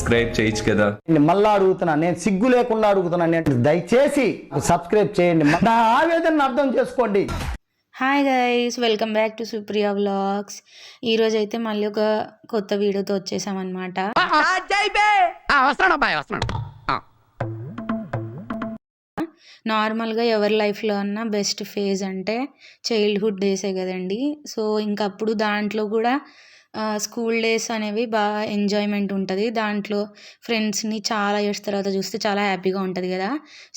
Subscribe చేయొచ్చు కదా. మళ్ళా అడుగుతున్నా, నేను సిగ్గు లేకుండా అడుగుతున్నా, నేను దయచేసి సబ్స్క్రైబ్ చేయండి, నా ఆవేదన అర్థం చేసుకోండి. Hi guys, welcome back to Supriya vlogs. ఈరోజు అయితే మళ్ళీ ఒక కొత్త వీడియోతో వచ్చేసామన్నమాట. నార్మల్గా ఎవరి లైఫ్లో అన్నా బెస్ట్ ఫేజ్ అంటే చైల్డ్హుడ్ డేసే కదండి. సో ఇంకప్పుడు దాంట్లో కూడా స్కూల్ డేస్ అనేవి బాగా ఎంజాయ్మెంట్ ఉంటుంది. దాంట్లో ఫ్రెండ్స్ని చాలా ఇయర్స్ తర్వాత చూస్తే చాలా హ్యాపీగా ఉంటుంది కదా.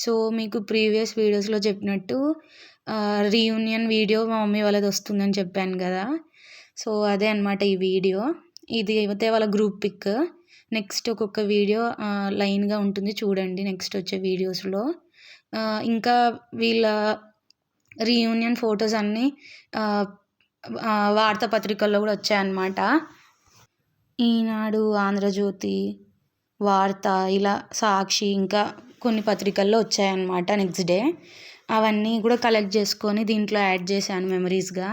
సో మీకు ప్రీవియస్ వీడియోస్లో చెప్పినట్టు రీయూనియన్ వీడియో మా మమ్మీ వాళ్ళది వస్తుందని చెప్పాను కదా. సో అదే అనమాట ఈ వీడియో. ఇది అయితే వాళ్ళ గ్రూప్ పిక్. నెక్స్ట్ ఒక్కొక్క వీడియో లైన్గా ఉంటుంది చూడండి నెక్స్ట్ వచ్చే వీడియోస్లో. ఇంకా వీళ్ళ రీయూనియన్ ఫొటోస్ అన్నీ వార్తాపత్రికల్లో కూడా వచ్చాయన్నమాట. ఈనాడు, ఆంధ్రజ్యోతి, వార్త, ఇలా సాక్షి, ఇంకా కొన్ని పత్రికల్లో వచ్చాయన్నమాట నెక్స్ట్ డే. అవన్నీ కూడా కలెక్ట్ చేసుకొని దీంట్లో యాడ్ చేశాను మెమరీస్గా.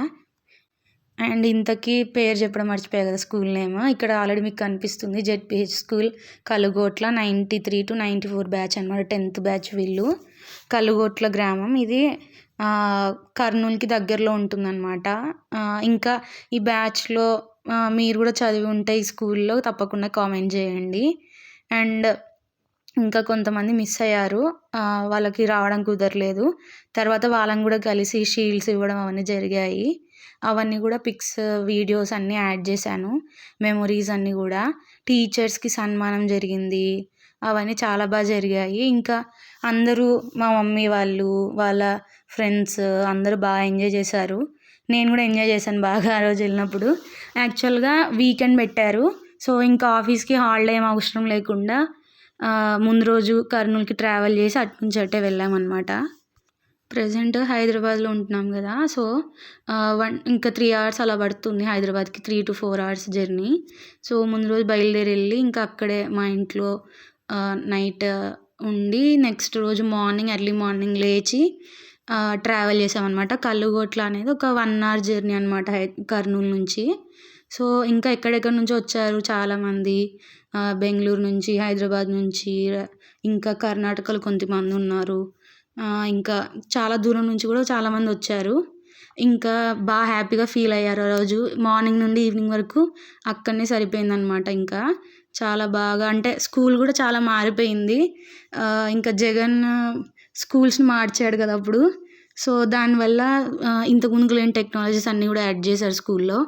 అండ్ ఇంతకీ పేరు చెప్పడం మర్చిపోయా కదా, స్కూల్ నేమ్. ఇక్కడ ఆల్రెడీ మీకు కనిపిస్తుంది, జెడ్పిహెచ్ స్కూల్ కలుగోట్ల 93 to 94 బ్యాచ్ అనమాట. 10th బ్యాచ్ వీళ్ళు. కలుగోట్ల గ్రామం ఇది కర్నూలుకి దగ్గరలో ఉంటుందన్నమాట. ఇంకా ఈ బ్యాచ్లో మీరు కూడా చదివి ఉంటే ఈ స్కూల్లో తప్పకుండా కామెంట్ చేయండి. అండ్ ఇంకా కొంతమంది మిస్ అయ్యారు, వాళ్ళకి రావడం కుదరలేదు. తర్వాత వాళ్ళని కూడా కలిసి షీల్డ్స్ ఇవ్వడం అవన్నీ జరిగాయి. అవన్నీ కూడా పిక్స్, వీడియోస్ అన్నీ యాడ్ చేశాను, మెమొరీస్ అన్నీ కూడా. టీచర్స్కి సన్మానం జరిగింది, అవన్నీ చాలా బాగా జరిగాయి. ఇంకా అందరూ మా మమ్మీ వాళ్ళు, వాళ్ళ ఫ్రెండ్స్ అందరూ బాగా ఎంజాయ్ చేశారు. నేను కూడా ఎంజాయ్ చేశాను బాగా ఆ రోజు వెళ్ళినప్పుడు. యాక్చువల్గా వీకెండ్ పెట్టారు, సో ఇంకా ఆఫీస్కి హాలిడే ఏం అవసరం లేకుండా ముందు రోజు కర్నూలుకి ట్రావెల్ చేసి అటు నుంచి అట్టే వెళ్ళామన్నమాట. ప్రజెంట్ హైదరాబాద్లో ఉంటున్నాం కదా, సో ఇంకా 3 hours అలా పడుతుంది హైదరాబాద్కి, 3 to 4 hours జర్నీ. సో ముందు రోజు బయలుదేరి వెళ్ళి ఇంకా అక్కడే మా ఇంట్లో నైట్ ఉండి నెక్స్ట్ రోజు మార్నింగ్ ఎర్లీ మార్నింగ్ లేచి ట్రావెల్ చేసామన్నమాట. కల్లుగోట్ల అనేది ఒక 1 hour జర్నీ అనమాట కర్నూలు నుంచి. సో ఇంకా ఎక్కడెక్కడ నుంచి వచ్చారు చాలామంది, బెంగళూరు నుంచి, హైదరాబాద్ నుంచి, ఇంకా కర్ణాటకలో కొంతమంది ఉన్నారు, ఇంకా చాలా దూరం నుంచి కూడా చాలామంది వచ్చారు. ఇంకా బాగా హ్యాపీగా ఫీల్ అయ్యారు ఆ రోజు. మార్నింగ్ నుండి ఈవినింగ్ వరకు అక్కడనే సరిపోయిందనమాట. ఇంకా చాలా బాగా, అంటే స్కూల్ కూడా చాలా మారిపోయింది. ఇంకా జగన్ స్కూల్స్ని మార్చాడు కదా అప్పుడు. సో దానివల్ల ఇంతకుముందు లేని టెక్నాలజీస్ అన్నీ కూడా యాడ్ చేశారు స్కూల్లో.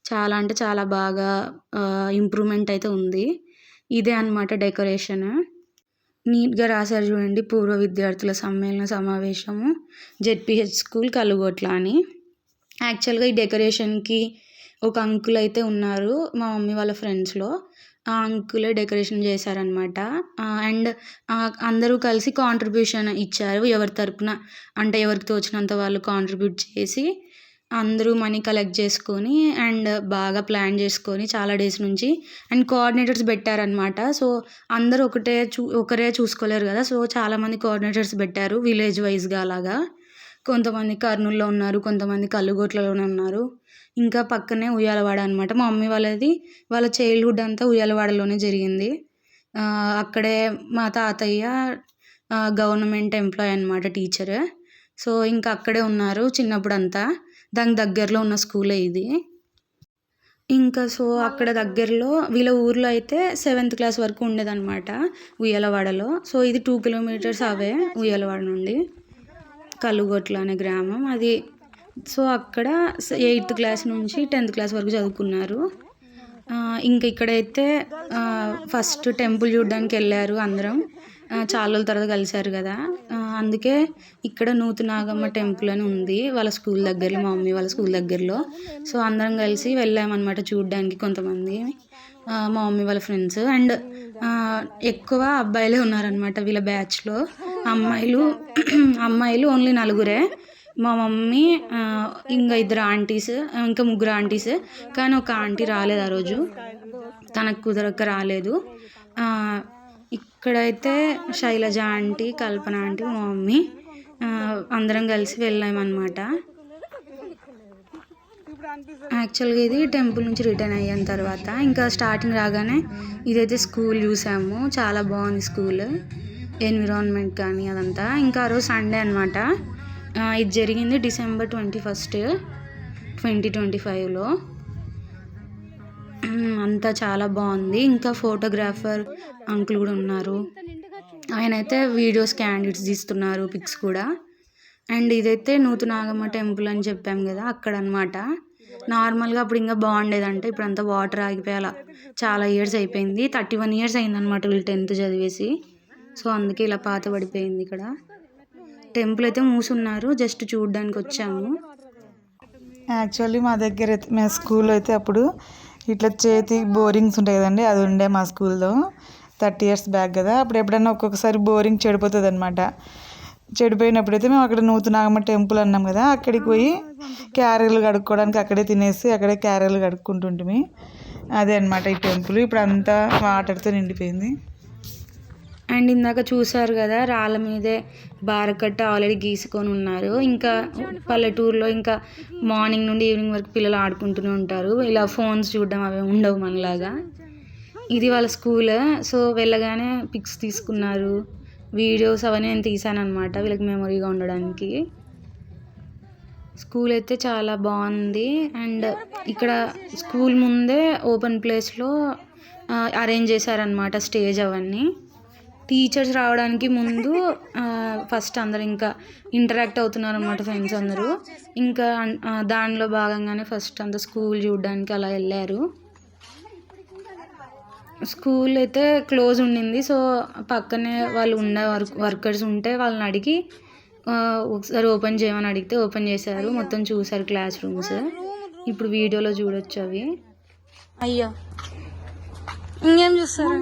చాలా అంటే చాలా బాగా ఇంప్రూవ్మెంట్ అయితే ఉంది. ఇదే అనమాట డెకరేషన్. నీట్గా రాశారు చూడండి, పూర్వ విద్యార్థుల సమ్మేళన సమావేశము జెడ్పిహెచ్ స్కూల్ కలుగోట్ల అని. యాక్చువల్గా ఈ డెకరేషన్కి ఒక అంకుల్ అయితే ఉన్నారు మా మమ్మీ వాళ్ళ ఫ్రెండ్స్లో. ఆ అంకులే డెకరేషన్ చేశారనమాట. అండ్ అందరూ కలిసి కాంట్రిబ్యూషన్ ఇచ్చారు ఎవరి తరపున, అంటే ఎవరికి తోచినంత వాళ్ళు కాంట్రిబ్యూట్ చేసి అందరూ మనీ కలెక్ట్ చేసుకొని అండ్ బాగా ప్లాన్ చేసుకొని చాలా డేస్ నుంచి. అండ్ కోఆర్డినేటర్స్ పెట్టారనమాట. సో అందరూ ఒకరే చూసుకోలేరు కదా, సో చాలామంది కోఆర్డినేటర్స్ పెట్టారు విలేజ్ వైజ్గా అలాగా. కొంతమంది కర్నూలులో ఉన్నారు, కొంతమంది కల్లుగోట్లలోనే ఉన్నారు. ఇంకా పక్కనే ఉయ్యాలవాడ అనమాట. మా మమ్మీ వాళ్ళ చైల్డ్హుడ్ అంతా ఉయ్యాలవాడలోనే జరిగింది. అక్కడే మా తాతయ్య గవర్నమెంట్ ఎంప్లాయ్ అనమాట, టీచర్. సో ఇంకా అక్కడే ఉన్నారు చిన్నప్పుడు అంతా. దానికి దగ్గరలో ఉన్న స్కూలే ఇది. ఇంకా సో అక్కడ దగ్గరలో వీళ్ళ ఊర్లో అయితే 7th class వరకు ఉండేదన్నమాట ఉయ్యాలవాడలో. సో ఇది 2 kilometers అవే ఉయ్యాలవాడ నుండి, కలుగోట్ల అనే గ్రామం అది. సో అక్కడ 8th class నుంచి 10th class వరకు చదువుకున్నారు. ఇంకా ఇక్కడైతే ఫస్ట్ టెంపుల్ చూడడానికి వెళ్ళారు అందరం. చాలా రోజుల తర్వాత కలిశారు కదా, అందుకే ఇక్కడ నూతనాగమ్మ టెంపుల్ అని ఉంది వాళ్ళ స్కూల్ దగ్గరలో, మా మమ్మీ వాళ్ళ స్కూల్ దగ్గరలో. సో అందరం కలిసి వెళ్ళామన్నమాట చూడడానికి, కొంతమంది మా మమ్మీ వాళ్ళ ఫ్రెండ్స్. అండ్ ఎక్కువ అబ్బాయిలే ఉన్నారనమాట వీళ్ళ బ్యాచ్లో. అమ్మాయిలు ఓన్లీ 4 మా మమ్మీ, ఇంకా 2 ఆంటీస్, ఇంకా 3 ఆంటీస్. కానీ ఒక ఆంటీ రాలేదు ఆ రోజు, తనకు కుదరక రాలేదు. ఇక్కడైతే శైలజ ఆంటీ, కల్పన ఆంటీ, మా మమ్మీ అందరం కలిసి వెళ్ళామన్నమాట. యాక్చువల్గా ఇది టెంపుల్ నుంచి రిటర్న్ అయిన తర్వాత ఇంకా స్టార్టింగ్ రాగానే ఇదైతే స్కూల్ చూసాము. చాలా బాగుంది స్కూల్, ఎన్విరాన్మెంట్ కానీ అదంతా. ఇంకా ఆ రోజు సండే అనమాట. ఇది జరిగింది December 21st, 2025లో. అంతా చాలా బాగుంది. ఇంకా ఫోటోగ్రాఫర్ అంకుల్ కూడా ఉన్నారు. ఆయన అయితే వీడియోస్ క్యాండిడ్స్ తీస్తున్నారు, పిక్స్ కూడా. అండ్ ఇదైతే నూతనాగమ్మ టెంపుల్ అని చెప్పాం కదా, అక్కడ అనమాట. నార్మల్గా అప్పుడు ఇంకా బాగుండేదంటే, ఇప్పుడు అంతా వాటర్ ఆగిపోయాల. చాలా ఇయర్స్ అయిపోయింది, 31 years అయిందనమాట వీళ్ళు 10th చదివేసి. సో అందుకే ఇలా పాత పడిపోయింది. ఇక్కడ టెంపుల్ అయితే మూసున్నారు, జస్ట్ చూడడానికి వచ్చాము. యాక్చువల్లీ మా దగ్గర అయితే మా స్కూల్లో అయితే అప్పుడు ఇట్లా చేతి బోరింగ్స్ ఉంటాయి కదండి, అది ఉండే మా స్కూల్లో 30 years బ్యాక్ కదా. అప్పుడు ఎప్పుడైనా ఒక్కొక్కసారి బోరింగ్ చెడిపోతుంది అనమాట. చెడిపోయినప్పుడైతే మేము అక్కడ నూతనాగమ్మ టెంపుల్ అన్నాం కదా, అక్కడికి పోయి క్యారెలు కడుక్కోవడానికి అక్కడే తినేసి అక్కడే క్యారెలు కడుక్కుంటుంటిమి. అదే అనమాట ఈ టెంపుల్. ఇప్పుడు అంతా వాటర్తో నిండిపోయింది. అండ్ ఇందాక చూసారు కదా, రాళ్ళ మీదే బారకట్ట ఆల్రెడీ గీసుకొని ఉన్నారు. ఇంకా పల్లెటూరులో ఇంకా మార్నింగ్ నుండి ఈవినింగ్ వరకు పిల్లలు ఆడుకుంటూనే ఉంటారు. ఇలా ఫోన్స్ చూడడం అవి ఉండవు మనలాగా. ఇది వాళ్ళ స్కూల్. సో వెళ్ళగానే పిక్స్ తీసుకున్నారు, వీడియోస్ అవన్నీ నేను తీసాను అనమాట, వీళ్ళకి మెమొరీగా ఉండడానికి. స్కూల్ అయితే చాలా బాగుంది. అండ్ ఇక్కడ స్కూల్ ముందే ఓపెన్ ప్లేస్లో అరేంజ్ చేశారనమాట స్టేజ్ అవన్నీ. టీచర్స్ రావడానికి ముందు ఫస్ట్ అందరు ఇంకా ఇంటరాక్ట్ అవుతున్నారు అనమాట, ఫ్రెండ్స్ అందరూ. ఇంకా దానిలో భాగంగానే ఫస్ట్ అంతా స్కూల్ చూడడానికి అలా వెళ్ళారు. స్కూల్ అయితే క్లోజ్ ఉండింది. సో పక్కనే వాళ్ళు ఉన్న వర్కర్స్ ఉంటే వాళ్ళని అడిగి ఒకసారి ఓపెన్ చేయమని అడిగితే ఓపెన్ చేశారు. మొత్తం చూసారు క్లాస్ రూమ్స్. ఇప్పుడు వీడియోలో చూడొచ్చు అవి. అయ్యో ఇంకేం చూస్తారు?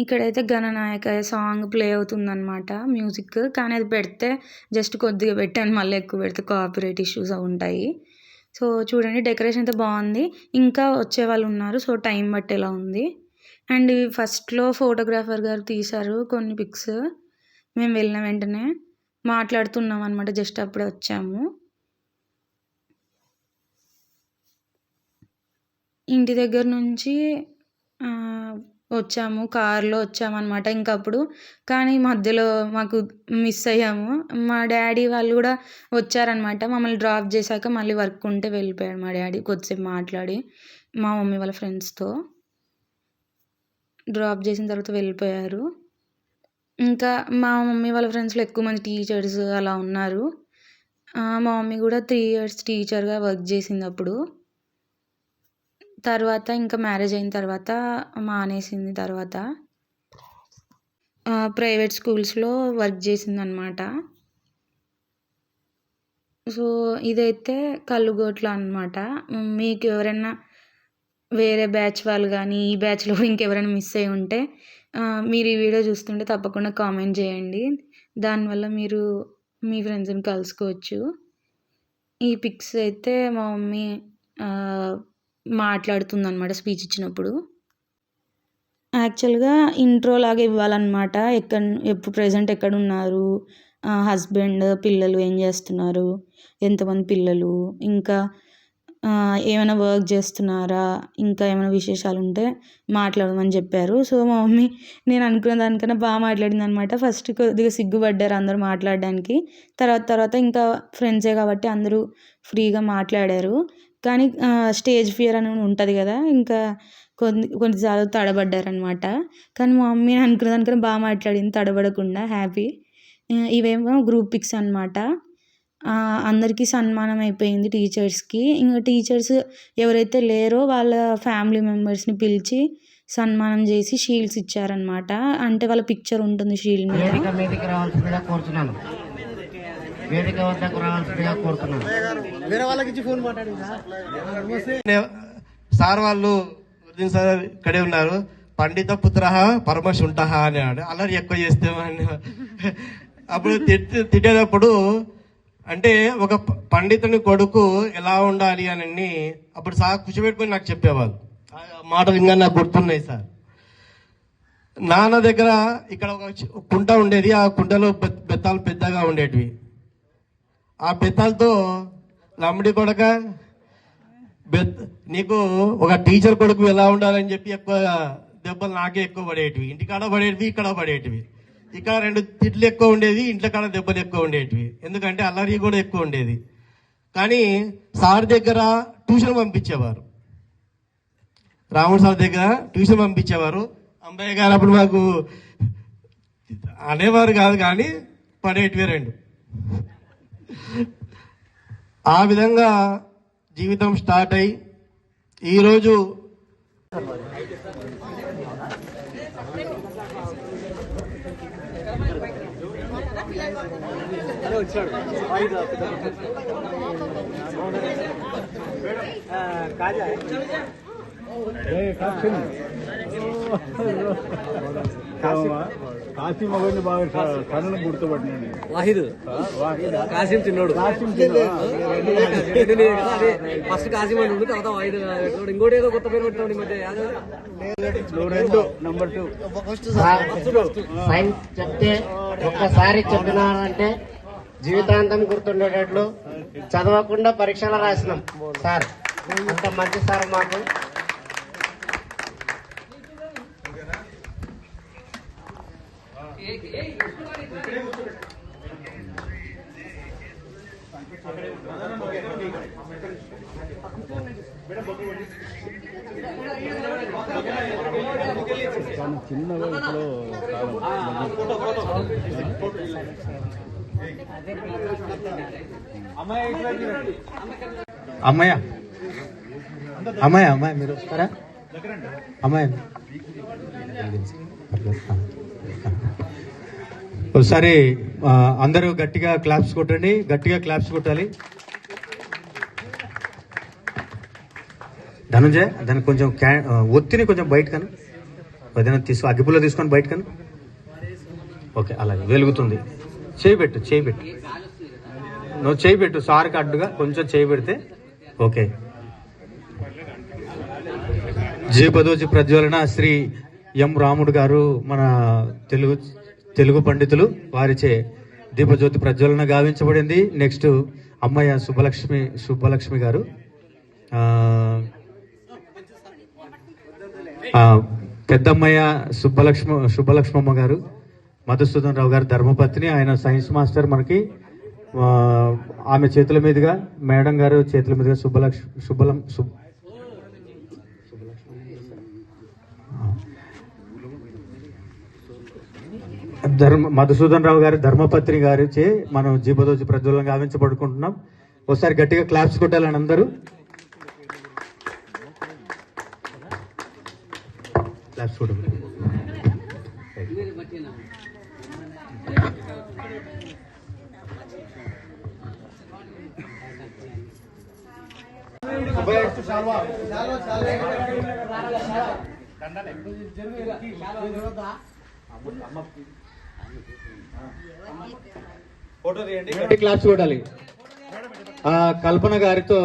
ఇక్కడైతే గణనాయక సాంగ్ ప్లే అవుతుందన్నమాట, మ్యూజిక్. కానీ అది పెడితే జస్ట్ కొద్దిగా పెట్టాను, మళ్ళీ ఎక్కువ పెడితే కాపీరైట్ ఇష్యూస్ అవి ఉంటాయి. సో చూడండి, డెకరేషన్ అయితే బాగుంది. ఇంకా వచ్చే వాళ్ళు ఉన్నారు, సో టైం బట్టేలా ఉంది. అండ్ ఫస్ట్లో ఫోటోగ్రాఫర్ గారు తీశారు కొన్ని పిక్స్. మేము వెళ్ళిన వెంటనే మాట్లాడుతున్నాం అనమాట, జస్ట్ అప్పుడే వచ్చాము. ఇంటి దగ్గర నుంచి వచ్చాము, కార్లో వచ్చామన్నమాట ఇంకప్పుడు. కానీ మధ్యలో మాకు మిస్ అయ్యాము. మా డాడీ వాళ్ళు కూడా వచ్చారనమాట. మమ్మల్ని డ్రాప్ చేశాక మళ్ళీ వర్క్ ఉంటే వెళ్ళిపోయాడు మా డాడీ. కొద్దిసేపు మాట్లాడి మా మమ్మీ వాళ్ళ ఫ్రెండ్స్తో డ్రాప్ చేసిన తర్వాత వెళ్ళిపోయారు. ఇంకా మా మమ్మీ వాళ్ళ ఫ్రెండ్స్లో ఎక్కువ మంది టీచర్స్ అలా ఉన్నారు. మా మమ్మీ కూడా 3 years టీచర్గా వర్క్ చేసింది అప్పుడు. తర్వాత ఇంకా మ్యారేజ్ అయిన తర్వాత మానేసింది. తర్వాత ప్రైవేట్ స్కూల్స్లో వర్క్ చేసిందనమాట. సో ఇదైతే కల్లుగోట్ల అనమాట. మీకు ఎవరైనా వేరే బ్యాచ్ వాళ్ళు కానీ ఈ బ్యాచ్లో ఇంకెవరైనా మిస్ అయి ఉంటే మీరు ఈ వీడియో చూస్తుంటే తప్పకుండా కామెంట్ చేయండి. దానివల్ల మీరు మీ ఫ్రెండ్స్ని కలుసుకోవచ్చు. ఈ పిక్స్ అయితే మా మమ్మీ మాట్లాడుతుందన్నమాట స్పీచ్ ఇచ్చినప్పుడు. యాక్చువల్గా ఇంట్రో లాగా ఇవ్వాలన్నమాట. ఎప్పుడు ప్రజెంట్ ఎక్కడ ఉన్నారు, హస్బెండ్, పిల్లలు ఏం చేస్తున్నారు, ఎంతమంది పిల్లలు, ఇంకా ఏమైనా వర్క్ చేస్తున్నారా, ఇంకా ఏమైనా విశేషాలు ఉంటే మాట్లాడమని చెప్పారు. సో మా మమ్మీ నేను అనుకున్న దానికన్నా బాగా మాట్లాడింది అనమాట. ఫస్ట్ కొద్దిగా సిగ్గుపడ్డారు అందరూ మాట్లాడడానికి. తర్వాత ఇంకా ఫ్రెండ్సే కాబట్టి అందరూ ఫ్రీగా మాట్లాడారు. కానీ స్టేజ్ ఫియర్ అని ఉంటుంది కదా, ఇంకా కొన్నిసార్లు తడబడ్డారనమాట. కానీ మా మమ్మీ అనుకున్న దానికన్నా బాగా మాట్లాడింది, తడబడకుండా హ్యాపీ. ఇవేమో గ్రూప్ పిక్స్ అనమాట. అందరికీ సన్మానం అయిపోయింది టీచర్స్కి. ఇంకా టీచర్స్ ఎవరైతే లేరో వాళ్ళ ఫ్యామిలీ మెంబర్స్ని పిలిచి సన్మానం చేసి షీల్డ్స్ ఇచ్చారనమాట. అంటే వాళ్ళ పిక్చర్ ఉంటుంది షీల్డ్ మీద. వేదిక మీదకి రావాల్సిందిగా కోరుతున్నాను. వేదిక వద్దకు రావాల్సిందిగా కోరుతున్నాను. వేరే వాళ్ళకి ఇచ్చి ఫోన్ మాట్లాడి సార్ వాళ్ళు సార్ ఇక్కడే ఉన్నారు. పండిత పుత్ర పరమశుంఠ అనేవాడు. అల్లరి ఎక్కువ చేస్తే అప్పుడు తిట్టేటప్పుడు అంటే ఒక పండితుని కొడుకు ఎలా ఉండాలి అని అప్పుడు సార్ కూర్చోబెట్టుకొని నాకు చెప్పేవాళ్ళు. మాటలు ఇంకా నాకు గుర్తున్నాయి సార్. నాన్న దగ్గర ఇక్కడ ఒక కుంట ఉండేది. ఆ కుంటలో బెత్తాలు పెద్దగా ఉండేటివి. ఆ బెత్తాలతో లమ్మడి కొడక నీకు ఒక టీచర్ కొడుకు ఎలా ఉండాలని చెప్పి ఎక్కువ దెబ్బలు నాకే ఎక్కువ పడేటివి. ఇంటికాడ పడేటివి, ఇక్కడ పడేటివి. ఇక్కడ 2 తిట్లు ఎక్కువ ఉండేది, ఇంట్లో కాడ దెబ్బలు ఎక్కువ ఉండేటివి. ఎందుకంటే అల్లరి కూడా ఎక్కువ ఉండేది. కానీ సార్ దగ్గర ట్యూషన్ పంపించేవారు. రాముడు సార్ దగ్గర ట్యూషన్ పంపించేవారు. అంబయ్య గారు అప్పుడు మాకు అనేవారు కాదు, కానీ పడేటివి 2. ఆ విధంగా జీవితం స్టార్ట్ అయ్యి ఈరోజు కాశీ మగని బాగా కన్నులు గుర్తుపట్టినండి. వాహిద్ కాసిం చిన్నోడు ఫస్ట్ కాసిం అని ఉండు, తర్వాత వాహిద్ ఇంకోటి ఏదో కొత్త పేరు పెట్టినాడు ఈ మధ్య. 2 నంబర్ 2 సైన్స్ చెప్తే ఒక్కసారి చెప్పినారంటే జీవితాంతం గుర్తుండేటట్లు చదవకుండా పరీక్షలు రాసినాం సార్. అంత మంచి సార్ మాకు. చిన్న వయసులో అమ్మాయ అమ్మాయి అమ్మాయి మీరు వస్తారా? అమ్మాయి ఒకసారి అందరూ గట్టిగా క్లాప్స్ కొట్టండి. గట్టిగా క్లాప్స్ కొట్టాలి. ధనుంజయ్ దానికి కొంచెం ఒత్తిని కొంచెం బయట కను ఏదైనా అగ్గిపుల్ల తీసుకొని బయట కను. ఓకే, అలాగే వెలుగుతుంది. చేయి పెట్టు, చేయి పెట్టు, నువ్వు చేయి పెట్టు. సార్కి అడ్డుగా కొంచెం చేయి పెడితే ఓకే. జీపదోజి ప్రజ్వలన శ్రీ ఎం రాముడు గారు మన తెలుగు పండితులు, వారిచే దీపజ్యోతి ప్రజ్వలన గావించబడింది. నెక్స్ట్ అమ్మయ్య సుబ్బలక్ష్మి గారు, పెద్దమ్మయ్య సుబ్బలక్ష్మమ్మ గారు, మధుసూదన్ రావు గారు ధర్మపత్ని, ఆయన సైన్స్ మాస్టర్ మనకి. ఆమె చేతుల మీదుగా, మేడం గారు చేతుల మీదుగా మధుసూదన్ రావు గారి ధర్మపత్ని గారి చే మనం జీపదోజి ప్రజ్వలన గావించబడుకుంటున్నాం. ఒకసారి గట్టిగా క్లాప్స్ కొట్టాలని అందరూ క్లాప్స్ కొట్టాలి. క్లాప్స్ కొట్టాలి. కల్పన గారితో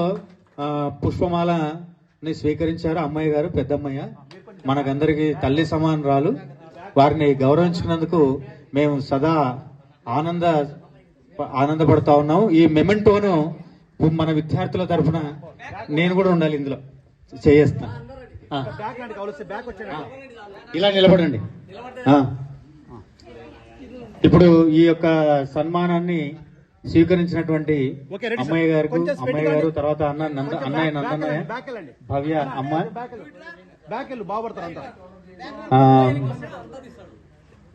పుష్పమాలని స్వీకరించారు అమ్మాయి గారు, పెద్దమ్మయ్య. మనకందరికి తల్లి సమానరాలు. వారిని గౌరవించుకున్నందుకు మేము సదా ఆనందపడుతా ఉన్నాం. ఈ మెమెంటోను మన విద్యార్థుల తరఫున నేను కూడా ఉండాలి, ఇందులో చేస్తా. ఇలా నిలబడండి. ఇప్పుడు ఈ యొక్క సన్మానాన్ని స్వీకరించినటువంటి అమ్మాయి గారు, తర్వాత అన్నయ్య నందన్నయ్య, భవ్య అమ్మ,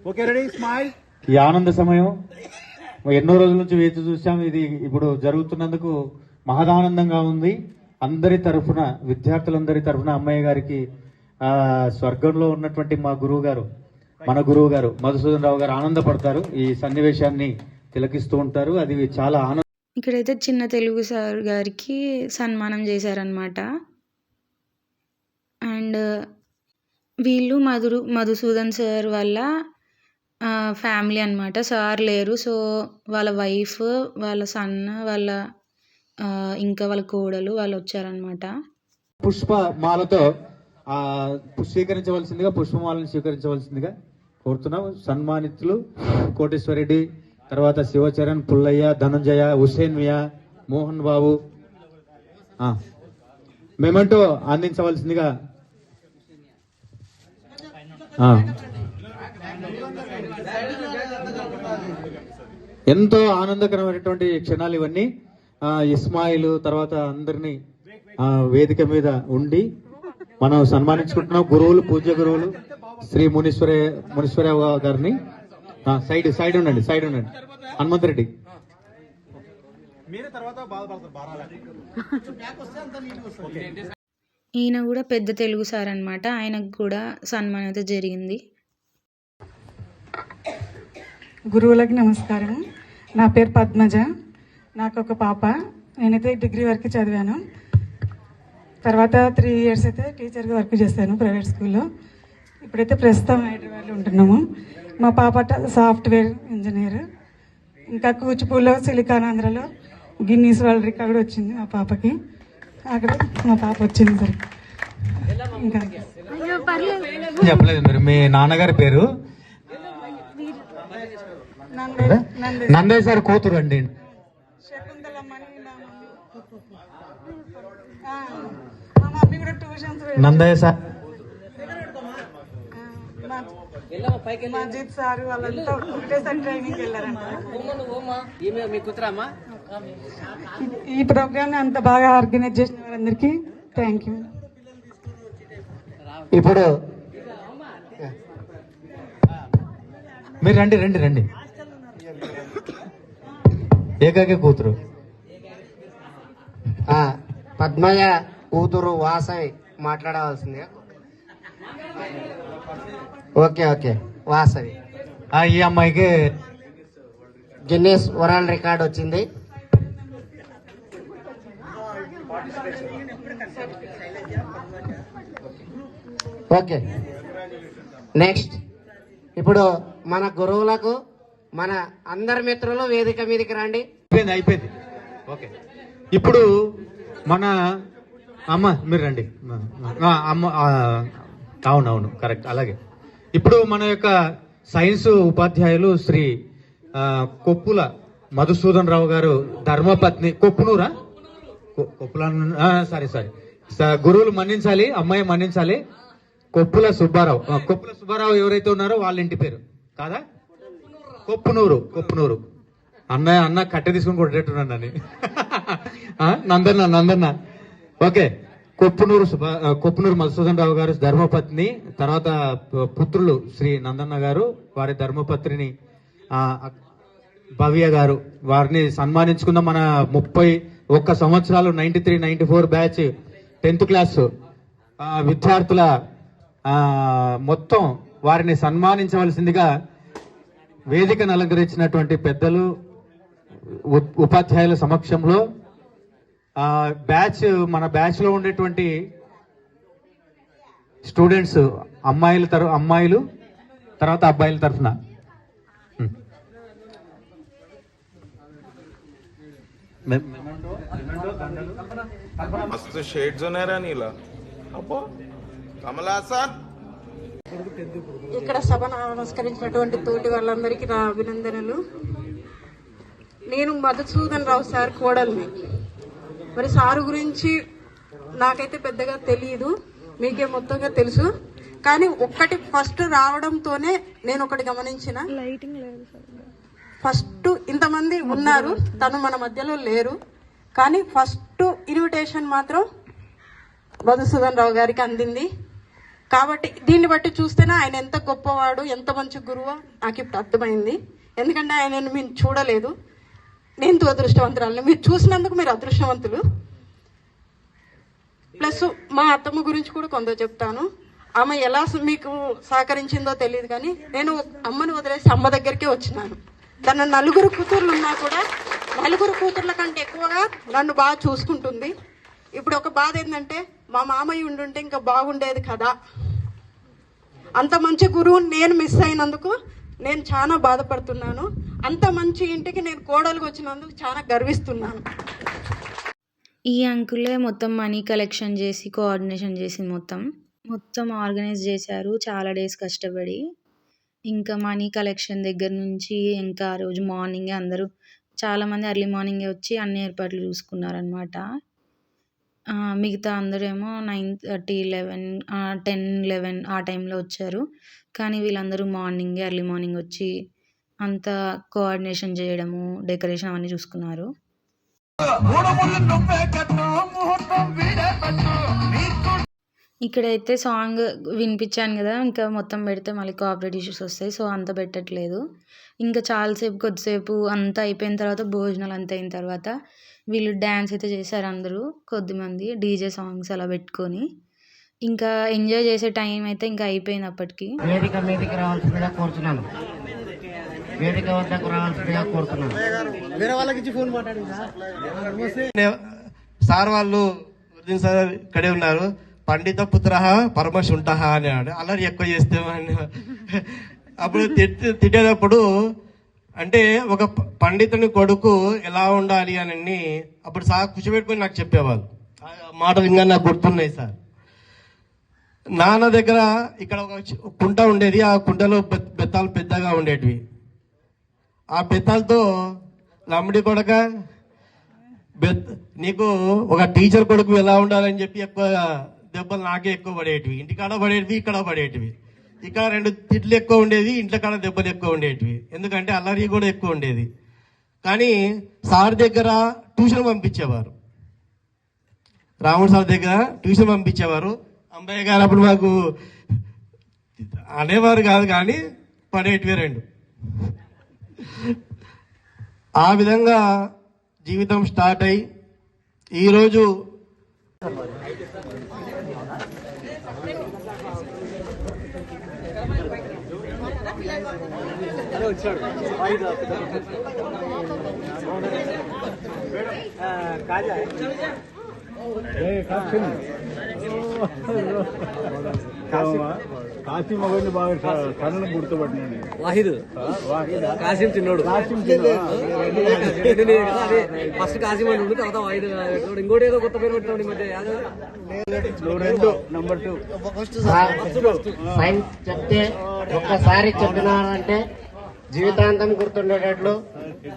ఓకే రెడీ స్మైల్. ఈ ఆనంద సమయం ఎన్నో రోజుల నుంచి వేచి చూసాం. ఇది ఇప్పుడు జరుగుతున్నందుకు మహదానందంగా ఉంది. అందరి తరఫున, విద్యార్థులందరి తరఫున అమ్మయ్య గారికి స్వర్గంలో ఉన్నటువంటి మన గురువు గారు మధుసూదన్ రావు గారు ఆనందపడతారు. ఈ సన్నివేశాన్ని తిలకిస్తూ ఉంటారు. అది చాలా ఇక్కడైతే చిన్న తెలుగు సార్ గారికి సన్మానం చేశారనమాట. అండ్ వీళ్ళు మధుసూదన్ సార్ వాళ్ళ ఫ్యామిలీ అనమాట. సార్ లేరు, సో వాళ్ళ వైఫ్, వాళ్ళ సన్, వాళ్ళ ఇంకా వాళ్ళ కోడలు వాళ్ళు వచ్చారనమాట. పుష్పమాలతో పుష్పమాలను స్వీకరించవలసిందిగా కోరుతున్నాం. సన్మానితులు కోటేశ్వరరెడ్డి, తర్వాత శివచరణ్, పుల్లయ్య, ధనంజయ, హుసేన్ మియా, మోహన్ బాబు మెమెంటో అందించవలసిందిగా ఎంతో ఆనందకరమైనటువంటి క్షణాలు ఇవన్నీ. ఇస్మాయిల్ తర్వాత అందరినీ వేదిక మీద ఉండి మనం సన్మానించుకుంటున్నాం. గురువులు, పూజ్య గురువులు శ్రీ మునీశ్వరరావు గారిని సైడ్ ఉండండి హనుమంతరెడ్డి. ఈయన కూడా పెద్ద తెలుగు సార్ అనమాట. ఆయనకు కూడా సన్మానం అయితే జరిగింది. గురువులకి నమస్కారం. నా పేరు పద్మజ. నాకు ఒక పాప. నేనైతే డిగ్రీ వరకు చదివాను. తర్వాత 3 years అయితే టీచర్గా వర్క్ చేశాను ప్రైవేట్ స్కూల్లో. ఇప్పుడైతే ప్రస్తుతం హైదరాబాద్లో ఉంటున్నాము. మా పాప సాఫ్ట్వేర్ ఇంజనీర్. ఇంకా కూచిపూడిలో, సిలికానాంధ్రలో గిన్నీస్ వరల్డ్ రికార్డ్ వచ్చింది మా పాపకి. అక్కడ మా పాప వచ్చింది సార్. ఇంకా చెప్పలేదు మీరు. మీ నాన్నగారి పేరు నందయ్య సార్ కూతురు అండి. నందయ్య సార్, మజిద్ సార్ వాళ్ళంతా ఒకటేసారి ట్రైనింగ్ వెళ్ళారంట. ఈ ప్రోగ్రామ్ అంత బాగా ఆర్గనైజ్ చేసిన వారందరికీ థ్యాంక్ యూ. ఇప్పుడు మీరు రండి. ఏకాకి కూతురు పద్మయ్య కూతురు వాసవి మాట్లాడవలసిందిగా. ఓకే వాసవి. ఈ అమ్మాయికి గిన్నీస్ వరల్డ్ రికార్డ్ వచ్చింది. Okay, next. ఇప్పుడు మన గురువులకు, మన అందరి మిత్రులు వేదిక మీదకి రండి. అయిపోయింది. ఓకే, ఇప్పుడు మన అమ్మ మీరు రండి. అమ్మ అవునవును కరెక్ట్. అలాగే ఇప్పుడు మన యొక్క సైన్స్ ఉపాధ్యాయులు శ్రీ కొప్పుల మధుసూదన్ రావు గారు ధర్మపత్ని, కొప్పునూరా సారీ గురువులు మన్నించాలి, అమ్మాయి మన్నించాలి. కొప్పుల సుబ్బారావు ఎవరైతే ఉన్నారో వాళ్ళ ఇంటి పేరు కాదా? కొప్పునూరు. అన్న కట్టె తీసుకుని కొట్టేట్టున్నాను అని. నందన్న. ఓకే, కొప్పునూరు మధుసూదన్ రావు గారు ధర్మపత్ని, తర్వాత పుత్రులు శ్రీ నందన్న గారు, వారి ధర్మపత్రిని భవ్య గారు, వారిని సన్మానించుకుందాం. మన 31 సంవత్సరాలు 93-94 బ్యాచ్ 10th క్లాస్ విద్యార్థుల మొత్తం వారిని సన్మానించవలసిందిగా వేదికను అలంకరించినటువంటి పెద్దలు, ఉపాధ్యాయుల సమక్షంలో మన బ్యాచ్ లో ఉండేటువంటి స్టూడెంట్స్, అమ్మాయిలు తర్వాత అబ్బాయిల తరఫున मस्त शेड्स ఉన్నాయి రా నీలా. అబ్బో కమలాసన్. ఇక్కడ సభను నమస్కరించినటువంటి తోటి వాళ్ళందరికీ నా అభినందనలు. నేను మధుసూదన్ రావు సార్ కోడల్ని. మరి సారు గురించి నాకైతే పెద్దగా తెలియదు, మీకే మొత్తంగా తెలుసు. కానీ ఒక్కటి ఫస్ట్ రావడంతోనే నేను ఒకటి గమనించిన, ఫస్ట్ ఇంతమంది ఉన్నారు, తను మన మధ్యలో లేరు, కానీ ఫస్ట్ ఇన్విటేషన్ మాత్రం మధుసూదన్ రావు గారికి అందింది. కాబట్టి దీన్ని బట్టి చూస్తేనే ఆయన ఎంత గొప్పవాడు, ఎంత మంచి గురువో నాకు ఇప్పుడు అర్థమైంది. ఎందుకంటే ఆయనను మేము చూడలేదు. నేను అదృష్టవంతురాలని, మీరు చూసినందుకు మీరు అదృష్టవంతులు. ప్లస్ మా అత్తమ్మ గురించి కూడా కొంత చెప్తాను. ఆమె ఎలా మీకు సహకరించిందో తెలియదు, కానీ నేను అమ్మని వదిలేసి అమ్మ దగ్గరికే వచ్చినాను. తన 4 కూతుర్లు ఉన్నా కూడా 4 కూతుర్ల కంటే ఎక్కువగా నన్ను బాగా చూసుకుంటుంది. ఇప్పుడు ఒక బాధ ఏంటంటే మా మామయ్య ఉండుంటే ఇంకా బాగుండేది కదా. అంత మంచి గురువుని నేను మిస్ అయినందుకు నేను చాలా బాధపడుతున్నాను. అంత మంచి ఇంటికి నేను కోడలుగా వచ్చినందుకు చాలా గర్విస్తున్నాను. ఈ అంకులే మొత్తం మనీ కలెక్షన్ చేసి కోఆర్డినేషన్ చేసింది. మొత్తం ఆర్గనైజ్ చేశారు చాలా డేస్ కష్టపడి. ఇంకా మనీ కలెక్షన్ దగ్గర నుంచి ఇంకా ఆ రోజు మార్నింగే అందరూ చాలామంది ఎర్లీ మార్నింగే వచ్చి అన్ని ఏర్పాట్లు చూసుకున్నారనమాట. మిగతా అందరూ ఏమో 9:30, 11, 10, 11 ఆ టైంలో వచ్చారు. కానీ వీళ్ళందరూ ఎర్లీ మార్నింగ్ వచ్చి అంతా కోఆర్డినేషన్ చేయడము, డెకరేషన్ అవన్నీ చూసుకున్నారు. ఇక్కడైతే సాంగ్ వినిపించాను కదా, ఇంకా మొత్తం పెడితే మళ్ళీ కాపీరైట్ ఇష్యూస్ వస్తాయి. సో అంత పెట్టట్లేదు. ఇంకా కొద్దిసేపు అంతా అయిపోయిన తర్వాత, భోజనాలు అంతా అయిన తర్వాత వీళ్ళు డ్యాన్స్ అయితే చేశారు అందరూ. కొద్దిమంది డీజే సాంగ్స్ అలా పెట్టుకొని ఇంకా ఎంజాయ్ చేసే టైం అయితే ఇంకా అయిపోయింది అప్పటికి. వేదిక మీదకి రావాల్సిందిగా కోరుతున్నాను. వేదిక వద్దకు రావాల్సిందిగా కోరుతున్నాను. వేరే వాళ్ళకి ఇచ్చి ఫోన్ మాట్లాడి సార్ వాళ్ళు సార్ ఇక్కడే ఉన్నారు. పండిత పుత్ర పరమశుంఠ అనేవాడు. అల్లరి ఎక్కువ చేస్తేమని అప్పుడు తిట్టేటప్పుడు అంటే ఒక పండితుని కొడుకు ఎలా ఉండాలి అని అప్పుడు సార్ కూర్చోబెట్టుకొని నాకు చెప్పేవాళ్ళు. ఆ మాటలు ఇంకా నాకు గుర్తున్నాయి సార్. నాన్న దగ్గర ఇక్కడ ఒక కుంట ఉండేది. ఆ కుంటలో బెత్తాలు పెద్దగా ఉండేటివి. ఆ బెత్తాలతో లమ్మడి కొడక నీకు ఒక టీచర్ కొడుకు ఎలా ఉండాలని చెప్పి ఎక్కువ దెబ్బలు నాకే ఎక్కువ పడేటివి. ఇంటికాడ పడేటివి, ఇక్కడ పడేటివి. ఇక్కడ 2 తిట్లు ఎక్కువ ఉండేది, ఇంట్లో కాడ దెబ్బలు ఎక్కువ ఉండేటివి. ఎందుకంటే అల్లరి కూడా ఎక్కువ ఉండేది. కానీ సార్ దగ్గర ట్యూషన్ పంపించేవారు. రాముడు సార్ దగ్గర ట్యూషన్ పంపించేవారు. అంబయ్య గారు అప్పుడు మాకు అనేవారు కాదు, కానీ పడేటివి 2. ఆ విధంగా జీవితం స్టార్ట్ అయ్యి ఈరోజు కాశీ మగని బాగా కళ్ళను గుర్తుపట్టినండి. వాహిద్ కాసిం చిన్నోడు. ఫస్ట్ కాసిం అని ఉండు, తర్వాత వాహిద్. ఇంకోటి ఏదో కొత్త పేరు పెట్టాడు ఈ మధ్య. 2 నంబర్ 2 సైన్స్ చెప్తే ఒక్కసారి చెప్పినారంటే జీవితాంతం గుర్తుండేటట్లు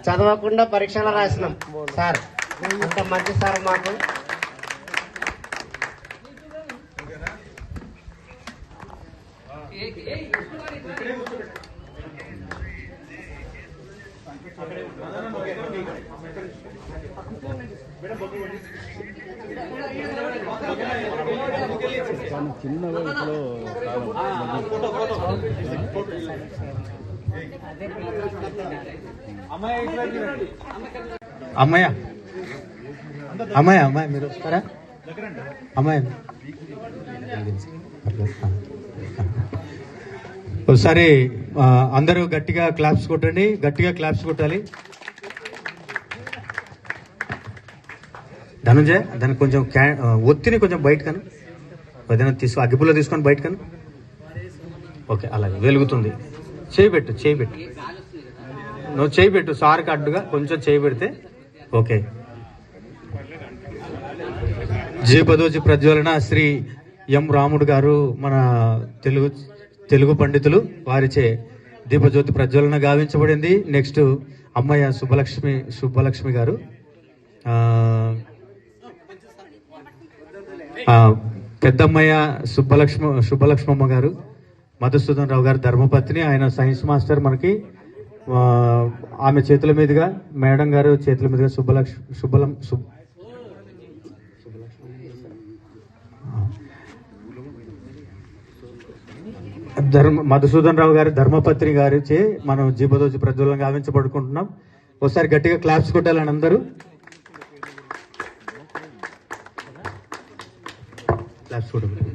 చదవకుండా పరీక్షలు రాసినాం సార్. అంత మంచి సార్ మాకు. చిన్న వయసులో అమ్మాయ మీరు వస్తారా? అమ్మాయి ఒకసారి అందరూ గట్టిగా క్లాప్స్ కొట్టండి. గట్టిగా క్లాప్స్ కొట్టాలి. ధనుంజయ్ దాన్ని కొంచెం ఒత్తిని కొంచెం బయట కను, ఏదైనా అగ్గిపుల్ల తీసుకొని బయట కను. ఓకే, అలాగే వెలుగుతుంది. చేయి పెట్టు. నువ్వు చేయి పెట్టు. సార్కి అడ్డుగా కొంచెం చేయి పెడితే ఓకే. జీపదోజి ప్రజ్వలన శ్రీ ఎం రాముడు గారు మన తెలుగు పండితులు, వారిచే దీపజ్యోతి ప్రజ్వలన గావించబడింది. నెక్స్ట్ అమ్మయ్య సుబ్బలక్ష్మి గారు, పెద్దమ్మయ్య సుబ్బలక్ష్మమ్మ గారు, మధుసూదన్ రావు గారు ధర్మపత్ని, ఆయన సైన్స్ మాస్టర్. మనకి ఆమె చేతుల మీదుగా, మేడం గారు చేతుల మీదుగా మధుసూదన్ రావు గారి ధర్మపత్ని గారిచే మనం జీబదోజి ప్రజ్వలం గావించబడుకుంటున్నాం. ఒకసారి గట్టిగా క్లాప్స్ కొట్టాలని అందరూ క్లాప్స్ కొట్టాలి.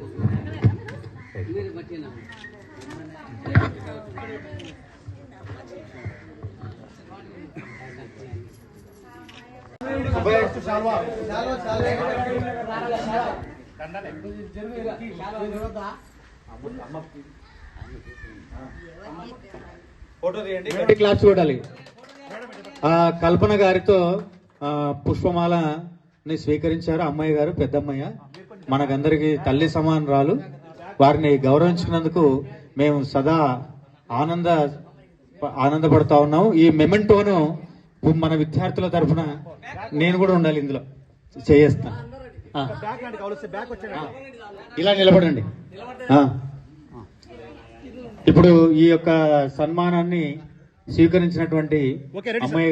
క్లాప్స్ కొట్టాలి. కల్పన గారితో పుష్పమాలని స్వీకరించారు అమ్మాయి గారు, పెద్దమ్మయ్య, మనకందరికి తల్లి సమానరాలు. వారిని గౌరవించుకున్నందుకు మేము సదా ఆనందపడతా ఉన్నాం. ఈ మెమెంటోను మన విద్యార్థుల తరఫున నేను కూడా ఉండాలి, ఇందులో చేస్తా. ఇలా నిలబడండి. ఇప్పుడు ఈ యొక్క సన్మానాన్ని స్వీకరించినటువంటి అమ్మాయి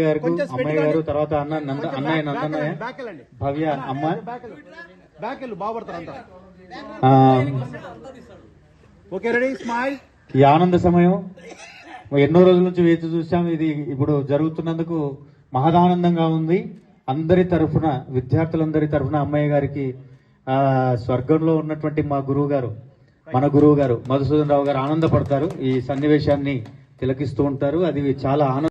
గారు, తర్వాత అన్నయ్య నందన్నయ్య, భవ్య అమ్మ, ఈ ఆనంద సమయం ఎన్నో రోజుల నుంచి వేచి చూసాం. ఇది ఇప్పుడు జరుగుతున్నందుకు మహదానందంగా ఉంది. అందరి తరఫున, విద్యార్థులందరి తరఫున అమ్మాయి గారికి స్వర్గంలో ఉన్నటువంటి మన గురువు గారు మధుసూదన్ రావు గారు ఆనందపడతారు. ఈ సన్నివేశాన్ని తిలకిస్తూ ఉంటారు. అది చాలా ఆనంద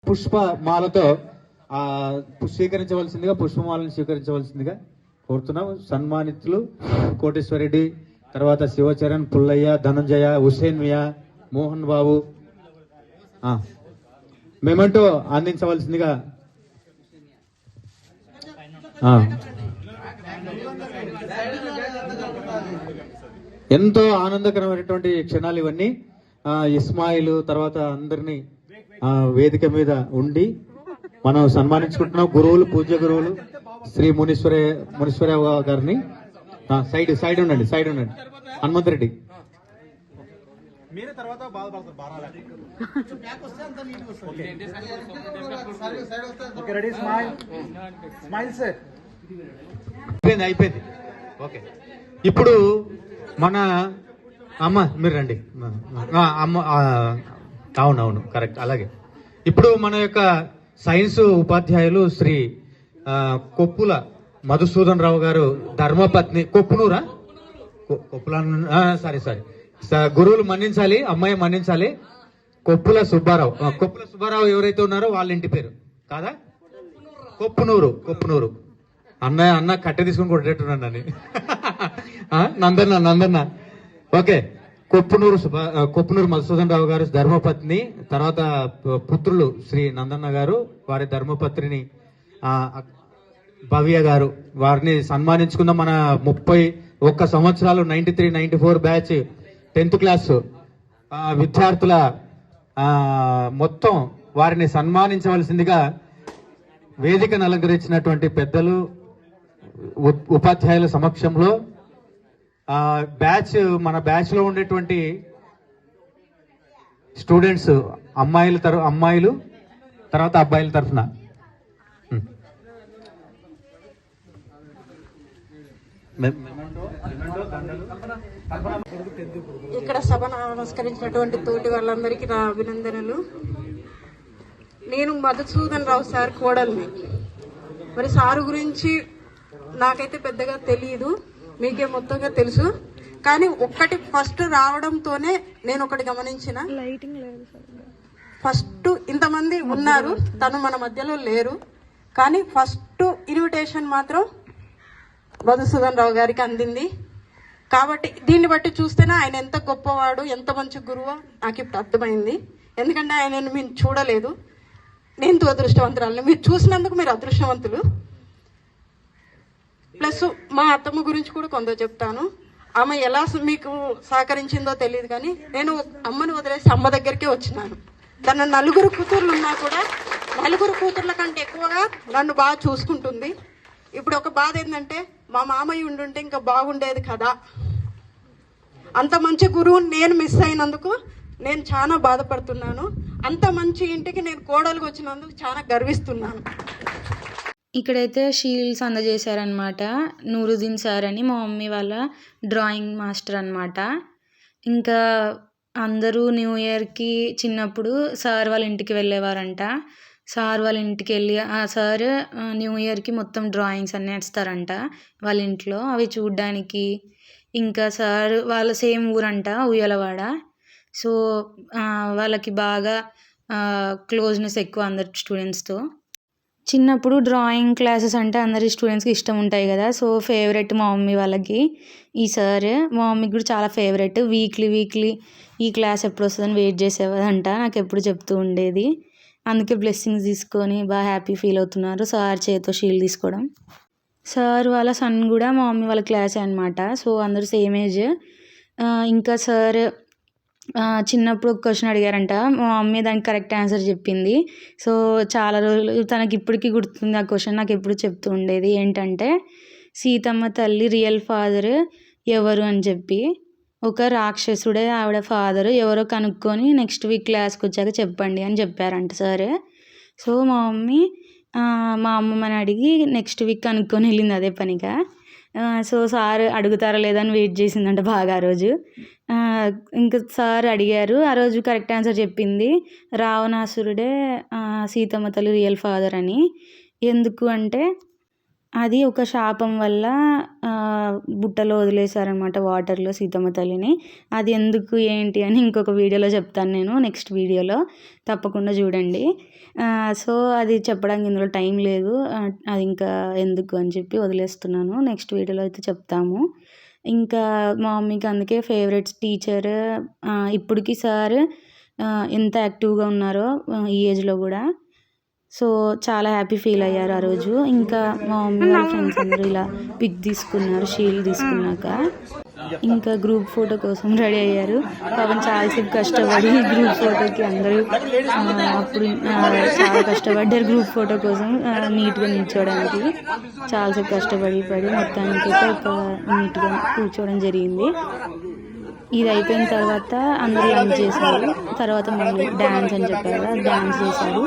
పుష్పమాలతో స్వీకరించవలసిందిగా, పుష్పమాలను స్వీకరించవలసిందిగా కోరుతున్నాం. సన్మానితులు కోటేశ్వరరెడ్డి, తర్వాత శివచరణ్, పుల్లయ్య, ధనంజయ, హుసేన్ మియా, మోహన్ బాబు మెమెంటో అందించవలసిందిగా. ఎంతో ఆనందకరమైనటువంటి క్షణాలు ఇవన్నీ. ఇస్మాయిల్ తర్వాత అందరినీ వేదిక మీద ఉండి మనం సన్మానించుకుంటున్నాం. గురువులు, పూజ్య గురువులు శ్రీ మునీశ్వరరావు గారిని. సైడ్ ఉండండి హనుమంత్ రెడ్డి. అయిపోయింది. ఓకే, ఇప్పుడు మన అమ్మ మీరు రండి. అమ్మ అవునవును కరెక్ట్. అలాగే ఇప్పుడు మన యొక్క సైన్స్ ఉపాధ్యాయులు శ్రీ కొప్పుల మధుసూదన్ రావు గారు ధర్మపత్ని, కొప్పునూరా సారీ గురువులు మన్నించాలి, అమ్మాయి మన్నించాలి. కొప్పుల సుబ్బారావు ఎవరైతే ఉన్నారో వాళ్ళ ఇంటి పేరు కాదా? కొప్పునూరు. అన్న కట్టె తీసుకుని కొట్టేట్టున్నాను అని. నందన్న. ఓకే, కొప్పునూరు మధుసూదన్ రావు గారు ధర్మపత్ని, తర్వాత పుత్రులు శ్రీ నందన్న గారు, వారి ధర్మపత్రిని భవ్య గారు. వారిని సన్మానించుకుందాం. మన 31 సంవత్సరాలు 93-94 బ్యాచ్ 10th క్లాస్ విద్యార్థుల మొత్తం వారిని సన్మానించవలసిందిగా వేదికను అలంకరించినటువంటి పెద్దలు, ఉపాధ్యాయుల సమక్షంలో మన బ్యాచ్ లో ఉండేటువంటి స్టూడెంట్స్, అమ్మాయిలు తర్వాత అబ్బాయిల తరఫున ఇక్కడ సభను నమస్కరించినటువంటి తోటి వాళ్ళందరికీ నా అభినందనలు. నేను మధుసూదన్ రావు సార్ కోడల్ని. మరి సారు గురించి నాకైతే పెద్దగా తెలియదు, మీకే మొత్తంగా తెలుసు. కానీ ఒక్కటి ఫస్ట్ రావడంతోనే నేను ఒకటి గమనించిన, ఫస్ట్ ఇంతమంది ఉన్నారు, తను మన మధ్యలో లేరు, కానీ ఫస్ట్ ఇన్విటేషన్ మాత్రం మధుసూదన్ రావు గారికి అందింది. కాబట్టి దీన్ని బట్టి చూస్తేనే ఆయన ఎంత గొప్పవాడు, ఎంత మంచి గురువో నాకు ఇప్పుడు అర్థమైంది. ఎందుకంటే ఆయనను మేము చూడలేదు, నేను అదృష్టవంతురాలని. మీరు చూసినందుకు మీరు అదృష్టవంతులు. ప్లస్ మా అత్తమ్మ గురించి కూడా కొంత చెప్తాను. ఆమె ఎలా మీకు సహకరించిందో తెలియదు, కానీ నేను అమ్మని వదిలేసి అమ్మ దగ్గరికే వచ్చినాను. తన 4 కూతుర్లు ఉన్నా కూడా 4 కూతుర్ల కంటే ఎక్కువగా నన్ను బాగా చూసుకుంటుంది. ఇప్పుడు ఒక బాధ ఏంటంటే, మా మామయ్య ఉండుంటే ఇంకా బాగుండేది కదా. అంత మంచి గురువుని నేను మిస్ అయినందుకు నేను చాలా బాధపడుతున్నాను. అంత మంచి ఇంటికి నేను కోడలుగా వచ్చినందుకు చాలా గర్విస్తున్నాను. ఇక్కడైతే షీల్డ్స్ అందజేశారనమాట. నూరుద్దీన్ సార్ అని మా మమ్మీ వాళ్ళ డ్రాయింగ్ మాస్టర్ అనమాట. ఇంకా అందరూ న్యూ ఇయర్కి చిన్నప్పుడు సార్ వాళ్ళ ఇంటికి వెళ్ళేవారంట. సార్ వాళ్ళ ఇంటికి వెళ్ళి ఆ సార్ న్యూ ఇయర్కి మొత్తం డ్రాయింగ్స్ అన్నీ వేస్తారంట వాళ్ళ ఇంట్లో. అవి చూడ్డానికి, ఇంకా సార్ వాళ్ళ సేమ్ ఊరంట ఉయ్యలవాడ. సో వాళ్ళకి బాగా క్లోజ్నెస్ ఎక్కువ అందరి స్టూడెంట్స్తో. చిన్నప్పుడు డ్రాయింగ్ క్లాసెస్ అంటే అందరి స్టూడెంట్స్కి ఇష్టం ఉంటాయి కదా. సో ఫేవరెట్ మా మమ్మీ వాళ్ళకి ఈ సార్. మా మమ్మీకి కూడా చాలా ఫేవరెట్. వీక్లీ ఈ క్లాస్ ఎప్పుడు వస్తుందని వెయిట్ చేసేవాదంట. నాకు ఎప్పుడు చెప్తూ ఉండేది. అందుకే బ్లెస్సింగ్స్ తీసుకొని బాగా హ్యాపీ ఫీల్ అవుతున్నారు సార్ చేతితో షీల్డ్ తీసుకోవడం. సార్ వాళ్ళ సన్ కూడా మా మమ్మీ వాళ్ళ క్లాసే అనమాట. సో అందరూ సేమ్ ఏజ్. ఇంకా సార్ చిన్నప్పుడు ఒక క్వశ్చన్ అడిగారంట. మా మమ్మీ దానికి కరెక్ట్ ఆన్సర్ చెప్పింది. సో చాలా రోజులు తనకి ఇప్పటికీ గుర్తుంది ఆ క్వశ్చన్. నాకు ఎప్పుడు చెప్తూ ఉండేది ఏంటంటే, సీతమ్మ తల్లి రియల్ ఫాదర్ ఎవరు అని చెప్పి, ఒక రాక్షసుడే ఆవిడ ఫాదరు, ఎవరో కనుక్కొని నెక్స్ట్ వీక్ క్లాస్కి వచ్చాక చెప్పండి అని చెప్పారంట సార్. సో మా మమ్మీ మా అమ్మమ్మని అడిగి నెక్స్ట్ వీక్ కనుక్కొని వెళ్ళింది అదే పనిగా. సో సార్ అడుగుతారా లేదని వెయిట్ చేసిందంట బాగా ఆ రోజు. ఇంకా సార్ అడిగారు. ఆ రోజు కరెక్ట్ ఆన్సర్ చెప్పింది, రావణాసురుడే సీతమ్మ తల్లి రియల్ ఫాదర్ అని. ఎందుకు అంటే అది ఒక శాపం వల్ల బుట్టలో వదిలేశారనమాట వాటర్లో సీతమ్మ తల్లిని. అది ఎందుకు ఏంటి అని ఇంకొక వీడియోలో చెప్తాను నేను, నెక్స్ట్ వీడియోలో తప్పకుండా చూడండి. సో అది చెప్పడానికి ఇందులో టైం లేదు. అది ఇంకా ఎందుకు అని చెప్పి వదిలేస్తున్నాను. నెక్స్ట్ వీడియోలో అయితే చెప్తాము. ఇంకా మా మమ్మీకి అందుకే ఫేవరెట్ టీచర్. ఇప్పటికీ సార్ ఎంత యాక్టివ్గా ఉన్నారో ఈ ఏజ్లో కూడా. సో చాలా హ్యాపీ ఫీల్ అయ్యారు ఆ రోజు. ఇంకా మా మమ్మీ వాళ్ళ ఫ్రెండ్స్ అందరూ ఇలా పిక్ తీసుకున్నారు షీల్డ్ తీసుకున్నాక. ఇంకా గ్రూప్ ఫోటో కోసం రెడీ అయ్యారు. పాపం చాలాసేపు కష్టపడి గ్రూప్ ఫోటోకి అందరూ అప్పుడు చాలా కష్టపడ్డారు గ్రూప్ ఫోటో కోసం నీట్గా నిల్చోవడానికి. చాలాసేపు కష్టపడి మొత్తానికి అయితే ఒక నీట్గా కూర్చోవడం జరిగింది. ఇది అయిపోయిన తర్వాత అందరూ లంచ్ చేశారు. తర్వాత మళ్ళీ డ్యాన్స్ అని చెప్పారు కదా, డ్యాన్స్ చేశారు.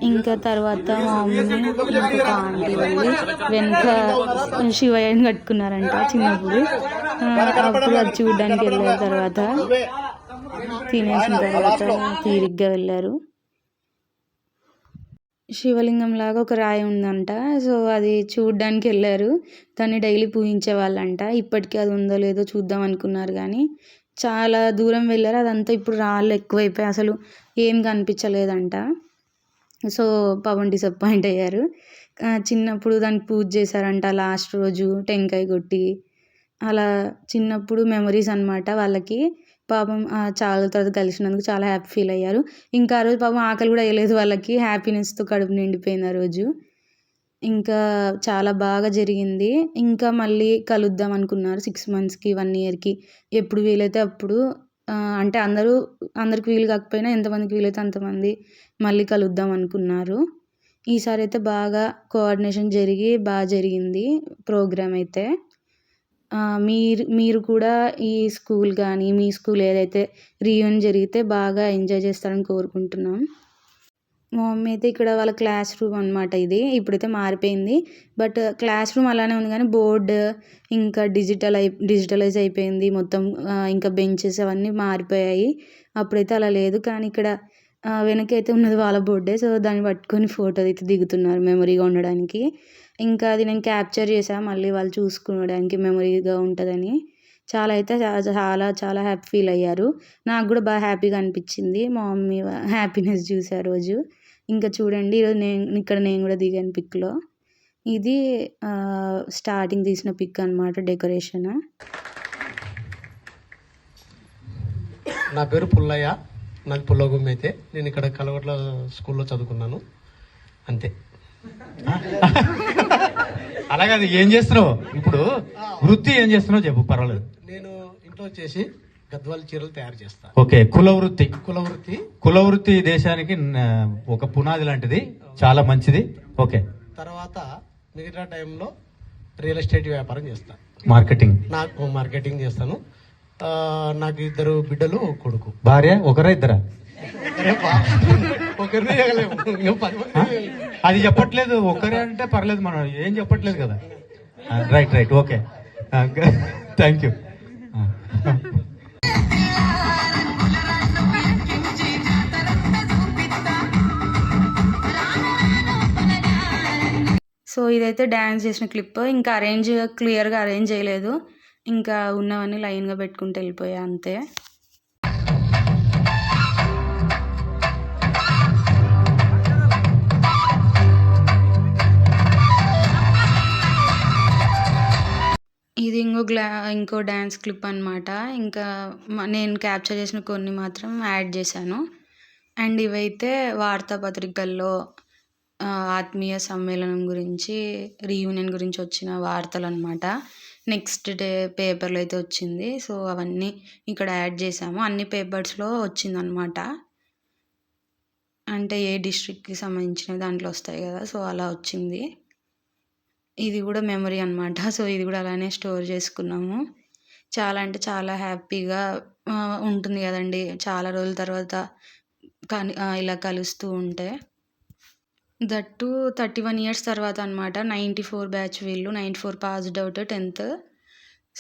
ఇంకా తర్వాత మా మమ్మీ ఇంకొక ఆంటీ వెళ్ళి వెనక శివయ్యని కట్టుకున్నారంట చిన్నప్పుడు. అప్పుడు అది చూడడానికి వెళ్ళారు. తర్వాత తినేసిన తర్వాత తీరిగ్గా వెళ్ళారు. శివలింగం లాగా ఒక రాయి ఉందంట. సో అది చూడ్డానికి వెళ్ళారు. దాన్ని డైలీ పూజించే వాళ్ళంట. ఇప్పటికీ అది ఉందో లేదో చూద్దాం అనుకున్నారు కానీ చాలా దూరం వెళ్ళారు. అదంతా ఇప్పుడు రాళ్ళు ఎక్కువైపోయి అసలు ఏం కనిపించలేదంట. సో పాపం డిసప్పాయింట్ అయ్యారు. చిన్నప్పుడు దానికి పూజ చేశారంట లాస్ట్ రోజు టెంకాయ కొట్టి. అలా చిన్నప్పుడు మెమరీస్ అనమాట వాళ్ళకి. పాపం చాలా తర్వాత కలిసినందుకు చాలా హ్యాపీ ఫీల్ అయ్యారు. ఇంకా ఆ రోజు పాపం ఆకలి కూడా వేయలేదు వాళ్ళకి. హ్యాపీనెస్తో కడుపు నిండిపోయింది ఆ రోజు. ఇంకా చాలా బాగా జరిగింది. ఇంకా మళ్ళీ కలుద్దాం అనుకున్నారు 6 monthsకి 1 yearకి ఎప్పుడు వీలైతే అప్పుడు. అంటే అందరికి వీలు కాకపోయినా ఎంతమందికి వీలైతే అంతమంది మళ్ళీ కలుద్దాం అనుకున్నారు. ఈసారి అయితే బాగా కోఆర్డినేషన్ జరిగి బాగా జరిగింది ప్రోగ్రామ్ అయితే. మీరు కూడా ఈ స్కూల్ కానీ మీ స్కూల్ ఏదైతే రీయూనియన్ జరిగితే బాగా ఎంజాయ్ చేస్తారని కోరుకుంటున్నాం. మా మమ్మీ అయితే ఇక్కడ వాళ్ళ క్లాస్ రూమ్ అనమాట ఇది. ఇప్పుడైతే మారిపోయింది. బట్ క్లాస్ రూమ్ అలానే ఉంది కానీ బోర్డు ఇంకా డిజిటలైజ్ అయిపోయింది మొత్తం. ఇంకా బెంచెస్ అవన్నీ మారిపోయాయి. అప్పుడైతే అలా లేదు. కానీ ఇక్కడ వెనకైతే ఉన్నది వాళ్ళ బోర్డే. సో దాన్ని పట్టుకొని ఫోటో అయితే దిగుతున్నారు మెమరీగా ఉండడానికి. ఇంకా అది నేను క్యాప్చర్ చేశాను మళ్ళీ వాళ్ళు చూసుకోవడానికి మెమరీగా ఉంటుందని. చాలా అయితే చాలా చాలా హ్యాపీ ఫీల్ అయ్యారు. నాకు కూడా బాగా హ్యాపీగా అనిపించింది మా మమ్మీ హ్యాపీనెస్ చూసే రోజు. ఇంకా చూడండి ఈరోజు నేను కూడా దిగాను పిక్లో. ఇది స్టార్టింగ్ తీసిన పిక్ అనమాట డెకరేషన్. నా పేరు పుల్లయ్య, నాకు పుల్లగుమ్మ. అయితే నేను ఇక్కడ కలవట్ల స్కూల్లో చదువుకున్నాను అంతే. అలాగే ఏం చేస్తున్నావు ఇప్పుడు? వృత్తి ఏం చేస్తున్నావు చెప్పు, పర్వాలేదు. నేను ఇంట్లో వచ్చేసి గద్వాల చీరలు తయారు చేస్తాను. ఓకే, కులవృత్తి. కులవృత్తి దేశానికి ఒక పునాది లాంటిది, చాలా మంచిది. ఓకే, తర్వాత మిగతా టైంలో రియల్ ఎస్టేట్ వ్యాపారం చేస్తాను. మార్కెటింగ్. నాకు మార్కెటింగ్ చేస్తాను. నాకు 2 బిడ్డలు, కొడుకు. భార్య ఒకరా ఇద్దరా? ఒకరిని చేయలేము, ఇంకా 10 మంది. అది చెప్పట్లేదు, ఒకరే అంటే పర్లేదు, మనం ఏం చెప్పట్లేదు కదా. Right okay, thank you. So ఇదైతే డ్యాన్స్ చేసిన క్లిప్. ఇంకా క్లియర్గా అరేంజ్ చేయలేదు, ఇంకా ఉన్నవన్నీ లైన్గా పెట్టుకుంటూ వెళ్ళిపోయా అంతే. ఇది ఇంకో డ్యాన్స్ క్లిప్ అనమాట. ఇంకా నేను క్యాప్చర్ చేసిన కొన్ని మాత్రం యాడ్ చేశాను. అండ్ ఇవైతే వార్తాపత్రికల్లో ఆత్మీయ సమ్మేళనం గురించి, రీయూనియన్ గురించి వచ్చిన వార్తలు అనమాట. నెక్స్ట్ డే పేపర్లో అయితే వచ్చింది. సో అవన్నీ ఇక్కడ యాడ్ చేసాము. అన్ని పేపర్స్లో వచ్చిందనమాట. అంటే ఏ డిస్ట్రిక్ట్కి సంబంధించిన దాంట్లో వస్తాయి కదా, సో అలా వచ్చింది. ఇది కూడా మెమరీ అనమాట. సో ఇది కూడా అలానే స్టోర్ చేసుకున్నాము. చాలా అంటే చాలా హ్యాపీగా ఉంటుంది కదండి, చాలా రోజుల తర్వాత ఇలా కలుస్తూ ఉంటే. దట్టు 31 years తర్వాత అనమాట. 94 బ్యాచ్ వీళ్ళు, 94 పాస్డ్ అవుట్ 10th.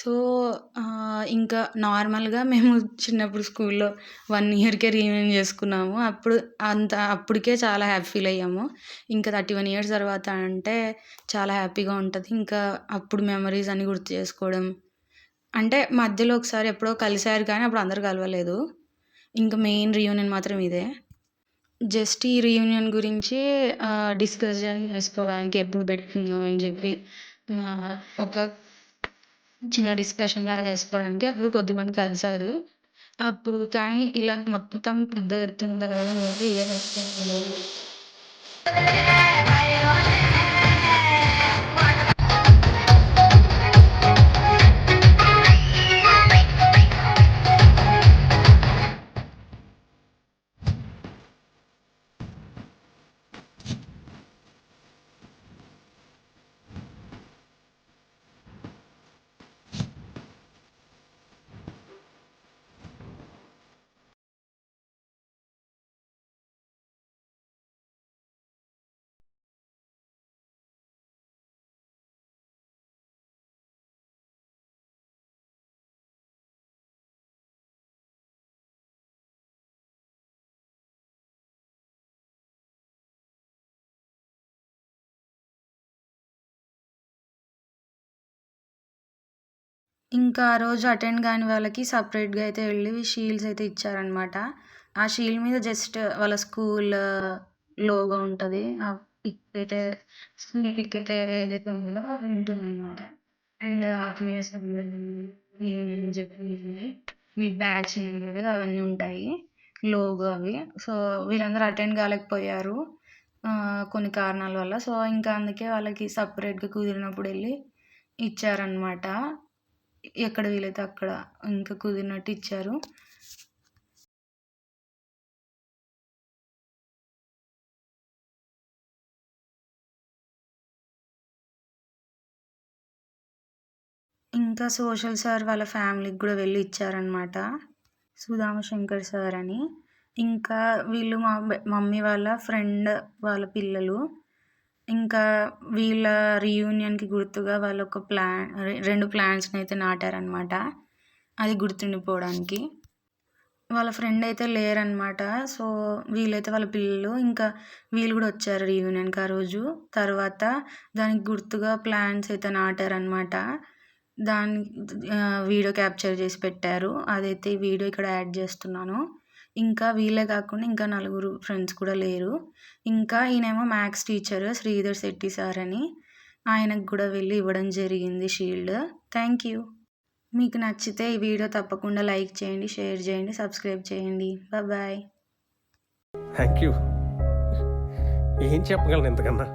సో ఇంకా నార్మల్గా మేము చిన్నప్పుడు స్కూల్లో 1 yearకే రీయూనియన్ చేసుకున్నాము. అప్పటికే చాలా హ్యాపీ ఫీల్ అయ్యాము. ఇంకా 31 years తర్వాత అంటే చాలా హ్యాపీగా ఉంటుంది. ఇంకా అప్పుడు మెమరీస్ అన్ని గుర్తు చేసుకోవడం. అంటే మధ్యలో ఒకసారి ఎప్పుడో కలిసారు కానీ అప్పుడు అందరు కలవలేదు. ఇంకా మెయిన్ రీయూనియన్ మాత్రం ఇదే. జస్ట్ ఈ రీయూనియన్ గురించి డిస్కస్ చేసుకోవడానికి ఎప్పుడు పెట్టుకుందాం అని చెప్పి ఒక చిన్న డిస్కషన్ లాగా చేసుకోవడానికి అప్పుడు కొద్దిమంది కలిసారు. అప్పుడు కానీ ఇలా మొత్తం పెద్ద ఎత్తున ఇంకా ఆ రోజు అటెండ్ కాని వాళ్ళకి సపరేట్గా అయితే వెళ్ళి షీల్డ్స్ అయితే ఇచ్చారనమాట. ఆ షీల్డ్ మీద జస్ట్ వాళ్ళ స్కూల్ లోగో ఉంటుంది. ఆ పిక్ అయితే స్కూల్ పిక్ అయితే ఏదైతే ఉందో అది ఉంటుంది అనమాట. అండ్ ఆత్మీయ సమ్మేళనం చెప్పి మీ బ్యాచ్ అవన్నీ ఉంటాయి, లోగో అవి. సో వీళ్ళందరూ అటెండ్ కాలేకపోయారు కొన్ని కారణాల వల్ల. సో ఇంకా అందుకే వాళ్ళకి సపరేట్గా కుదిరినప్పుడు వెళ్ళి ఇచ్చారనమాట. ఎక్కడ వీలైతే అక్కడ ఇంకా కుదిరినట్టు ఇచ్చారు. ఇంకా సోషల్ సార్ వాళ్ళ ఫ్యామిలీకి కూడా వెళ్ళి ఇచ్చారనమాట, సుధామశంకర్ సార్ అని. ఇంకా వీళ్ళు మా మమ్మీ వాళ్ళ ఫ్రెండ్ వాళ్ళ పిల్లలు. ఇంకా వీళ్ళ రీయూనియన్కి గుర్తుగా వాళ్ళు ఒక 2 ప్లాంట్స్ని అయితే నాటారనమాట, అది గుర్తుండిపోవడానికి. వాళ్ళ ఫ్రెండ్ అయితే లేరనమాట. సో వీళ్ళైతే వాళ్ళ పిల్లలు, ఇంకా వీళ్ళు కూడా వచ్చారు రీయూనియన్కి ఆ రోజు. తర్వాత దానికి గుర్తుగా ప్లాంట్స్ అయితే నాటారనమాట. దాని వీడియో క్యాప్చర్ చేసి పెట్టారు. అదైతే ఈ వీడియో ఇక్కడ యాడ్ చేస్తున్నాను. ఇంకా వీళ్ళే కాకుండా ఇంకా 4 ఫ్రెండ్స్ కూడా లేరు. ఇంకా ఈయనేమో maths teacher Sridhar Shetty sir అని, ఆయనకు కూడా వెళ్ళి ఇవ్వడం జరిగింది షీల్డ్. Thank you. మీకు నచ్చితే ఈ వీడియో తప్పకుండా లైక్ చేయండి, షేర్ చేయండి, సబ్స్క్రైబ్ చేయండి. బాయ్. Thank you. ఏం చెప్పగలను ఇంతకన్నా.